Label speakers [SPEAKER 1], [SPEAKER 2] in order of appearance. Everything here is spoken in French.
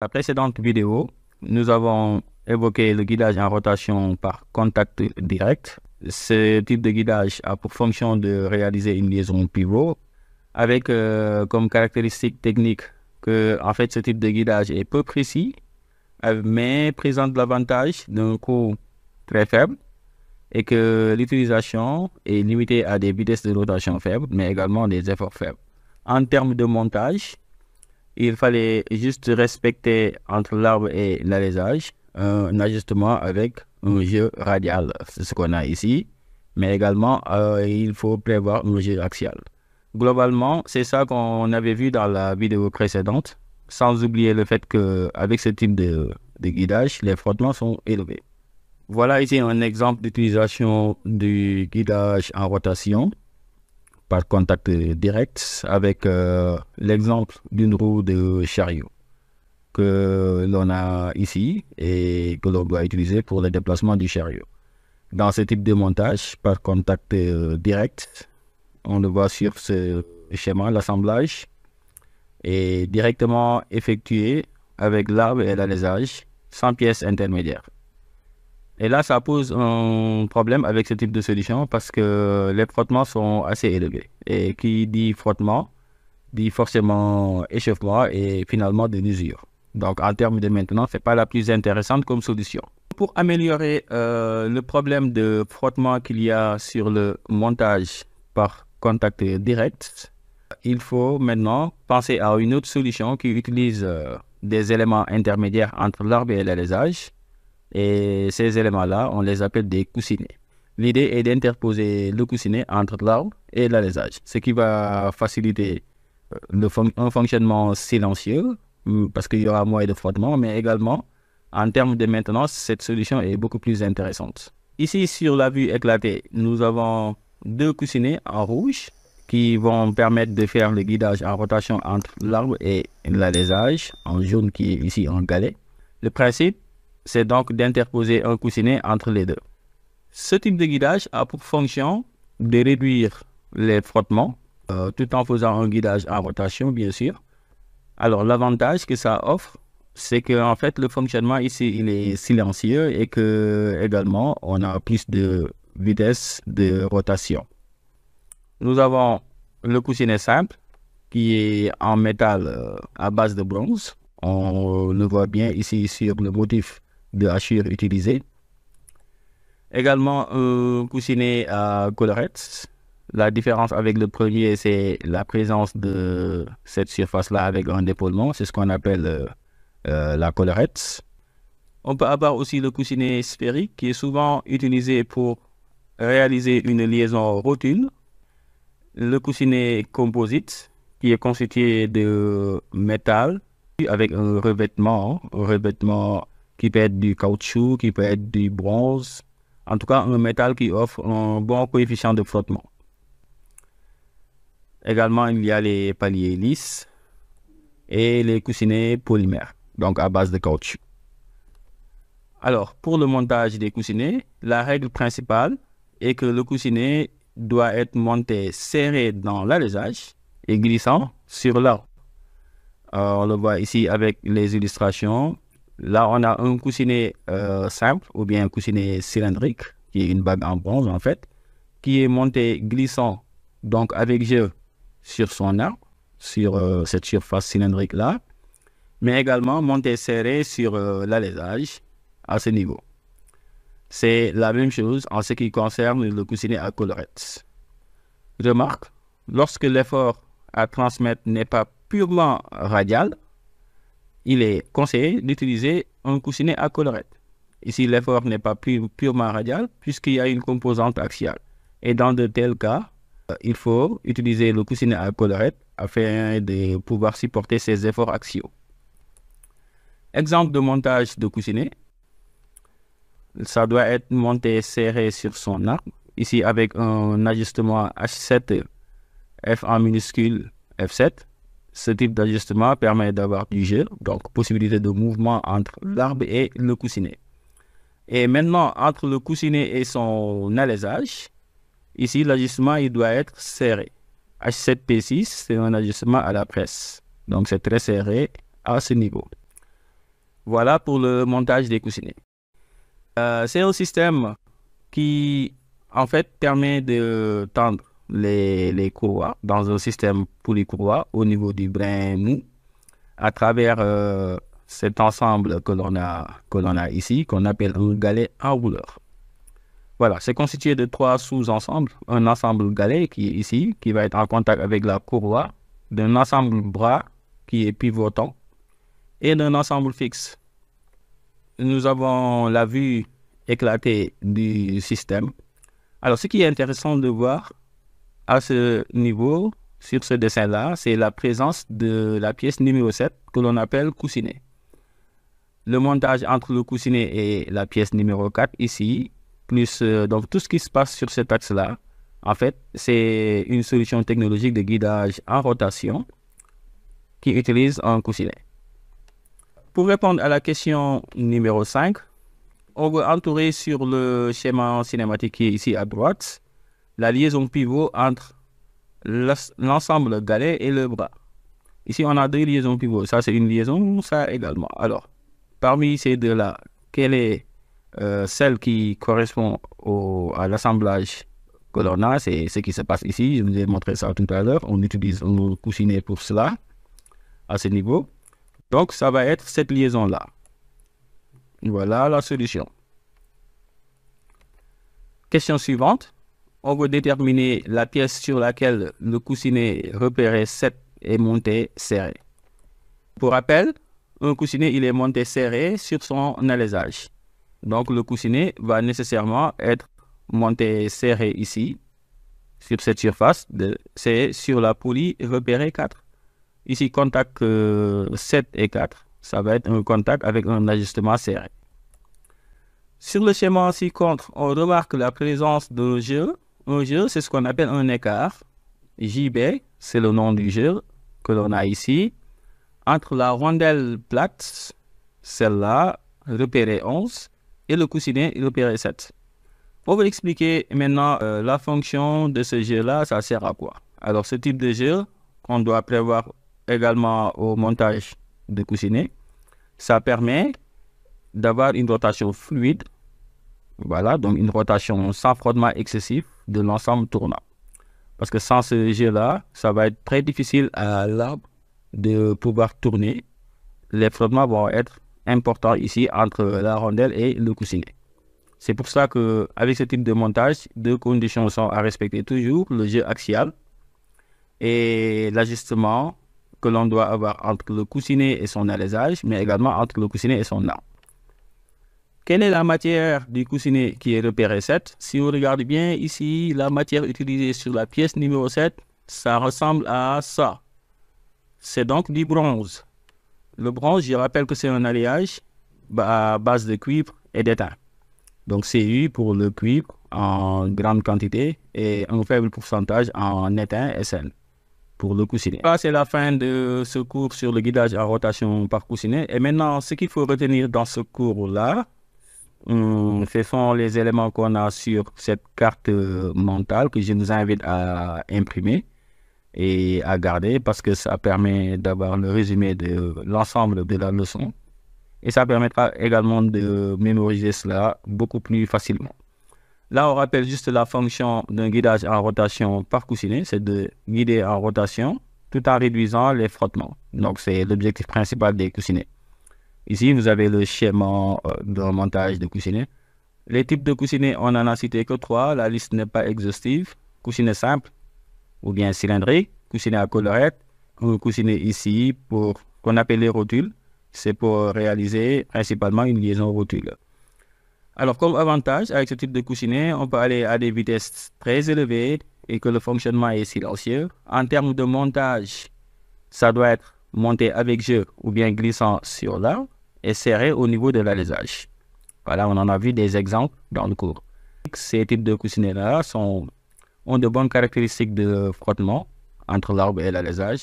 [SPEAKER 1] La précédente vidéo, nous avons évoqué le guidage en rotation par contact direct. Ce type de guidage a pour fonction de réaliser une liaison pivot avec comme caractéristique technique que en fait, ce type de guidage est peu précis, mais présente l'avantage d'un coût très faible et que l'utilisation est limitée à des vitesses de rotation faibles, mais également des efforts faibles. En termes de montage, il fallait juste respecter entre l'arbre et l'alésage un ajustement avec un jeu radial. C'est ce qu'on a ici. Mais également, il faut prévoir un jeu axial. Globalement, c'est ça qu'on avait vu dans la vidéo précédente, sans oublier le fait qu'avec ce type de guidage, les frottements sont élevés. Voilà ici un exemple d'utilisation du guidage en rotation par contact direct avec l'exemple d'une roue de chariot que l'on a ici et que l'on doit utiliser pour le déplacement du chariot. Dans ce type de montage par contact direct, on le voit sur ce schéma, l'assemblage est directement effectué avec l'arbre et l'alésage sans pièces intermédiaires. Et là, ça pose un problème avec ce type de solution parce que les frottements sont assez élevés. Et qui dit frottement, dit forcément échauffement et finalement de l'usure. Donc, en termes de maintenance, ce n'est pas la plus intéressante comme solution. Pour améliorer le problème de frottement qu'il y a sur le montage par contact direct, il faut maintenant penser à une autre solution qui utilise des éléments intermédiaires entre l'arbre et l'alésage. Et ces éléments-là, on les appelle des coussinets. L'idée est d'interposer le coussinet entre l'arbre et l'alésage, ce qui va faciliter un fonctionnement silencieux, parce qu'il y aura moins de frottement, mais également, en termes de maintenance, cette solution est beaucoup plus intéressante. Ici, sur la vue éclatée, nous avons deux coussinets en rouge qui vont permettre de faire le guidage en rotation entre l'arbre et l'alésage, en jaune qui est ici en galet. Le principe, c'est donc d'interposer un coussinet entre les deux. Ce type de guidage a pour fonction de réduire les frottements, tout en faisant un guidage en rotation, bien sûr. Alors, l'avantage que ça offre, c'est que en fait, le fonctionnement ici, il est silencieux et que également, on a plus de vitesse de rotation. Nous avons le coussinet simple qui est en métal à base de bronze. On le voit bien ici sur le motif de hachure utilisé. Également un coussinet à collerette. La différence avec le premier, c'est la présence de cette surface-là avec un épaulement. C'est ce qu'on appelle la collerette. On peut avoir aussi le coussinet sphérique qui est souvent utilisé pour réaliser une liaison rotule. Le coussinet composite qui est constitué de métal avec un revêtement qui peut être du caoutchouc, qui peut être du bronze, en tout cas un métal qui offre un bon coefficient de frottement. Également, il y a les paliers lisses et les coussinets polymères, donc à base de caoutchouc. Alors, pour le montage des coussinets, la règle principale est que le coussinet doit être monté serré dans l'alésage et glissant sur l'arbre. On le voit ici avec les illustrations. Là, on a un coussinet simple ou bien un coussinet cylindrique, qui est une bague en bronze en fait, qui est monté glissant, donc avec jeu sur son arbre, sur cette surface cylindrique-là, mais également monté serré sur l'alésage à ce niveau. C'est la même chose en ce qui concerne le coussinet à collerette. Remarque, lorsque l'effort à transmettre n'est pas purement radial, il est conseillé d'utiliser un coussinet à collerette. Ici, l'effort n'est pas purement radial puisqu'il y a une composante axiale. Et dans de tels cas, il faut utiliser le coussinet à collerette afin de pouvoir supporter ces efforts axiaux. Exemple de montage de coussinet. Ça doit être monté serré sur son arbre. Ici, avec un ajustement H7, F en minuscule, F7. Ce type d'ajustement permet d'avoir du jeu, donc possibilité de mouvement entre l'arbre et le coussinet. Et maintenant, entre le coussinet et son alésage, ici, l'ajustement il doit être serré. H7P6, c'est un ajustement à la presse. Donc, c'est très serré à ce niveau. Voilà pour le montage des coussinets. C'est un système qui, en fait, permet de tendre les courroies dans un système polycourroie au niveau du brin mou à travers cet ensemble que l'on a ici, qu'on appelle un galet enrouleur. Voilà, c'est constitué de 3 sous-ensembles. Un ensemble galet qui est ici, qui va être en contact avec la courroie, d'un ensemble bras qui est pivotant et d'un ensemble fixe. Nous avons la vue éclatée du système. Alors, ce qui est intéressant de voir à ce niveau, sur ce dessin-là, c'est la présence de la pièce numéro 7 que l'on appelle coussinet. Le montage entre le coussinet et la pièce numéro 4 ici, plus donc tout ce qui se passe sur cet axe-là, en fait, c'est une solution technologique de guidage en rotation qui utilise un coussinet. Pour répondre à la question numéro 5, on veut entourer sur le schéma cinématique qui est ici à droite, la liaison pivot entre l'ensemble galet et le bras. Ici, on a 2 liaisons pivots. Ça, c'est une liaison, ça également. Alors, parmi ces deux-là, quelle est celle qui correspond à l'assemblage que l'on a? C'est ce qui se passe ici. Je vous ai montré ça tout à l'heure. On utilise un coussinet pour cela, à ce niveau. Donc, ça va être cette liaison-là. Voilà la solution. Question suivante. On veut déterminer la pièce sur laquelle le coussinet repéré 7 est monté serré. Pour rappel, un coussinet il est monté serré sur son alésage. Donc le coussinet va nécessairement être monté serré ici, sur cette surface, c'est sur la poulie repérée 4. Ici, contact 7 et 4, ça va être un contact avec un ajustement serré. Sur le schéma ci-contre, on remarque la présence d'un jeu. Un jeu, c'est ce qu'on appelle un écart. JB, c'est le nom du jeu que l'on a ici. Entre la rondelle plate, celle-là, repérée 11, et le coussinet repéré 7. On va expliquer maintenant la fonction de ce jeu-là, ça sert à quoi? Alors, ce type de jeu qu'on doit prévoir également au montage de coussinet, ça permet d'avoir une rotation fluide. Voilà, donc une rotation sans frottement excessif de l'ensemble tournant. Parce que sans ce jeu-là, ça va être très difficile à l'arbre de pouvoir tourner. Les frottements vont être importants ici entre la rondelle et le coussinet. C'est pour ça qu'avec ce type de montage, 2 conditions sont à respecter toujours, le jeu axial et l'ajustement que l'on doit avoir entre le coussinet et son alésage, mais également entre le coussinet et son arbre. Quelle est la matière du coussinet qui est repéré 7? Si on regarde bien ici, la matière utilisée sur la pièce numéro 7, ça ressemble à ça. C'est donc du bronze. Le bronze, je rappelle que c'est un alliage à base de cuivre et d'étain. Donc Cu pour le cuivre en grande quantité et un faible pourcentage en étain SN pour le coussinet. Là, c'est la fin de ce cours sur le guidage en rotation par coussinet. Et maintenant, ce qu'il faut retenir dans ce cours-là, ce sont les éléments qu'on a sur cette carte mentale que je vous invite à imprimer et à garder parce que ça permet d'avoir le résumé de l'ensemble de la leçon et ça permettra également de mémoriser cela beaucoup plus facilement. Là, on rappelle juste la fonction d'un guidage en rotation par coussinet, c'est de guider en rotation tout en réduisant les frottements. Donc, c'est l'objectif principal des coussinets. Ici, vous avez le schéma de montage de coussinets. Les types de coussinets, on n'en a cité que 3. La liste n'est pas exhaustive. Coussinet simple ou bien cylindrique, coussinet à collerette, un coussinet ici pour qu'on appelle les rotules. C'est pour réaliser principalement une liaison rotule. Alors, comme avantage, avec ce type de coussinet, on peut aller à des vitesses très élevées et que le fonctionnement est silencieux. En termes de montage, ça doit être monté avec jeu ou bien glissant sur l'arbre et serré au niveau de l'alésage. Voilà, on en a vu des exemples dans le cours. Ces types de coussinets-là ont de bonnes caractéristiques de frottement entre l'arbre et l'alésage.